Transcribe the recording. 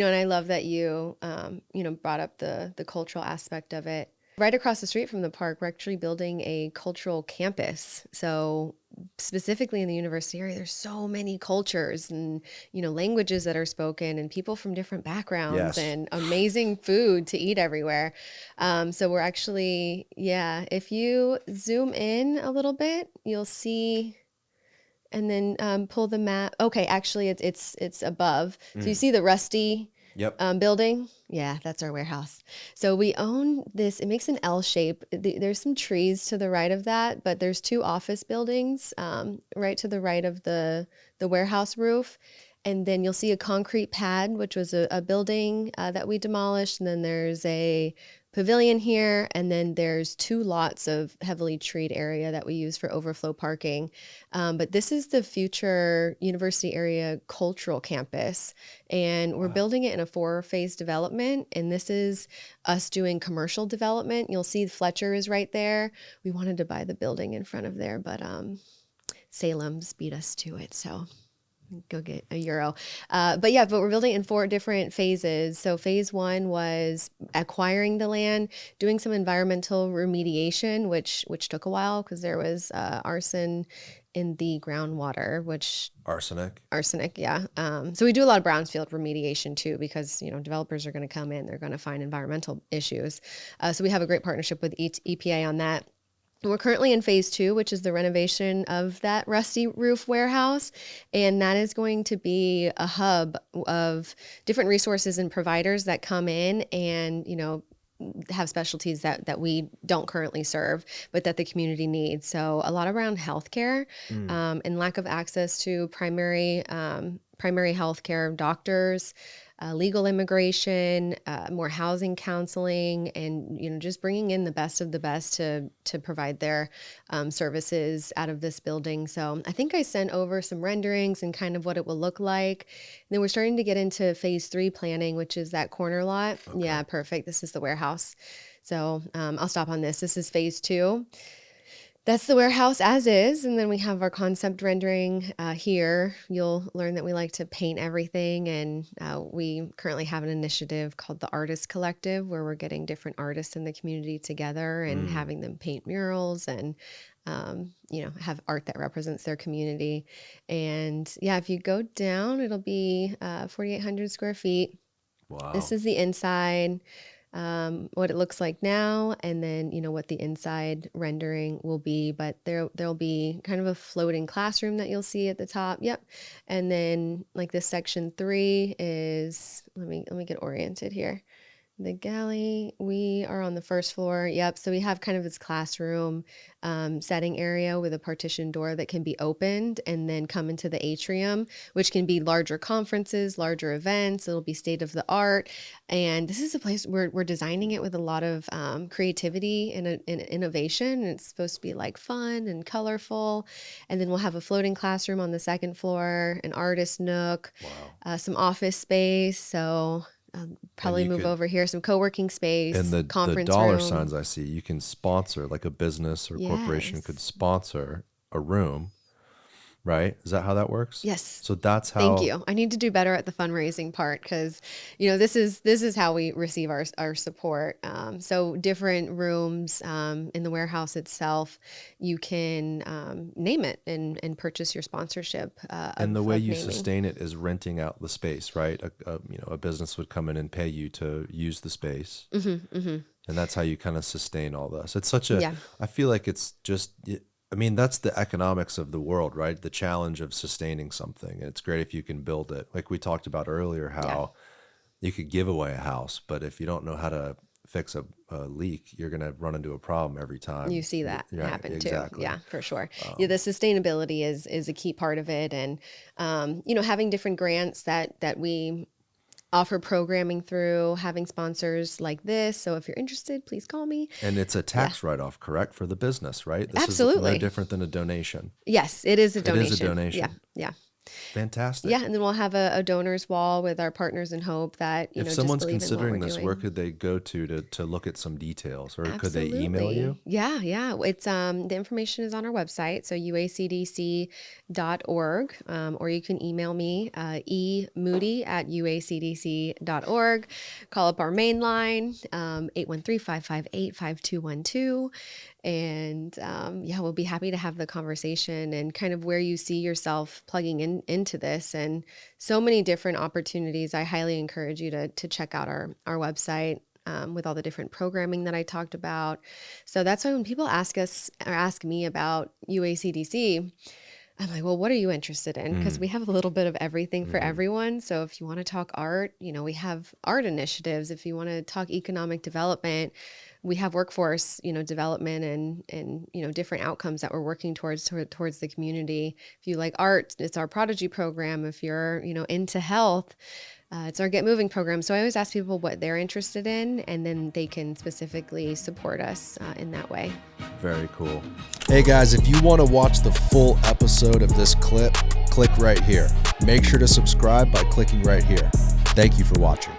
And I love that you, brought up the cultural aspect of it. Right across the street from the park, we're actually building a cultural campus. So specifically in the university area, there's so many cultures and, languages that are spoken and people from different backgrounds Yes. and amazing food to eat everywhere. So we're actually, if you zoom in a little bit, you'll see and then pull the map. Okay, actually, it's above. So you Mm. see the rusty Yep. building? Yeah, that's our warehouse. So we own this. It makes an L shape. There's some trees to the right of that, but there's two office buildings right to the right of the warehouse roof. And then you'll see a concrete pad, which was a building that we demolished. And then there's a pavilion here. And then there's two lots of heavily treed area that we use for overflow parking. But this is the future university area cultural campus. And we're Wow. building it in a 4-phase development. And this is us doing commercial development. You'll see Fletcher is right there. We wanted to buy the building in front of there, but Salem's beat us to it. So go get a euro. But we're building in 4 different phases. So phase 1 was acquiring the land, doing some environmental remediation, which took a while because there was arson in the groundwater, which Arsenic. arsenic, yeah. So we do a lot of brownfield remediation too, because developers are going to come in, they're going to find environmental issues. So we have a great partnership with EPA on that. We're currently in phase 2, which is the renovation of that rusty roof warehouse. And that is going to be a hub of different resources and providers that come in and, have specialties that we don't currently serve, but that the community needs. So a lot around healthcare Mm. and lack of access to primary healthcare, doctors, legal immigration, more housing counseling, and just bringing in the best of the best to provide their services out of this building. So I think I sent over some renderings and kind of what it will look like. And then we're starting to get into phase 3 planning, which is that corner lot. Okay. Yeah, perfect. This is the warehouse. So I'll stop on this. This is phase 2. That's the warehouse as is. And then we have our concept rendering here. You'll learn that we like to paint everything. And we currently have an initiative called the Artist Collective, where we're getting different artists in the community together and Mm. having them paint murals and, have art that represents their community. And if you go down, it'll be 4,800 square feet. This Wow. is the inside, what it looks like now, and then what the inside rendering will be. But there'll be kind of a floating classroom that you'll see at the top. Yep, and then like this section 3 is let me get oriented here. The galley, we are on the first floor. Yep. So we have kind of this classroom setting area with a partition door that can be opened and then come into the atrium, which can be larger conferences, larger events. It'll be state of the art. And this is a place where we're designing it with a lot of creativity and innovation. And it's supposed to be like fun and colorful. And then we'll have a floating classroom on the second floor, an artist nook, Wow. some office space. So And probably you move could, over here, some co-working and space, the conference dollar room. signs I see, you can sponsor, like a business or corporation could Yes. sponsor a room, right? Is that how that works? Yes. So that's Thank how, you. I need to do better at the fundraising part because, this is how we receive our support. So different rooms in the warehouse itself, you can name it and purchase your sponsorship and the way of you naming. sustain it is renting out the space, right? A business would come in and pay you to use the space. And that's how you kind of sustain all this. It's such a, Yeah. I feel like it's just, I mean, that's the economics of the world, right? The challenge of sustaining something. And it's great if you can build it. Like we talked about earlier, Yeah. how you could give away a house, but if you don't know how to fix a leak, you're going to run into a problem every You time. see that Right, happen too. exactly. Yeah, for sure. Yeah, the Um, sustainability is a key part of it. And, having different grants that we offer programming through, having sponsors like this. So if you're interested, please call me. and it's a Yeah, tax write-off, correct, for the business, right? This is no absolutely. different than a donation. Yes, it is a It is a donation. Yeah, donation. yeah. Fantastic. Yeah, and then we'll have a donors wall with our partners in hope that, If just someone's believe in what we're considering this, where doing. could they go to look at some details, or could they email you? Absolutely. Yeah, yeah. It's the information is on our website, so uacdc.org, or you can email me emoody@uacdc.org. Call up our main line, 813-558-5212. And yeah, we'll be happy to have the conversation and kind of where you see yourself plugging into this, and so many different opportunities. I highly encourage you to check out our website, with all the different programming that I talked about. So that's why when people ask us or ask me about UACDC, I'm like, well, what are you interested in? Because we have a little bit of everything for everyone. So if you want to talk art, we have art initiatives. If you want to talk economic development, we have workforce, development and different outcomes that we're working towards the community. If you like art, it's our Prodigy program. If you're, into health, it's our Get Moving program. So I always ask people what they're interested in, and then they can specifically support us in that way. Very cool. Hey guys, if you want to watch the full episode of this clip, click right here. Make sure to subscribe by clicking right here. Thank you for watching.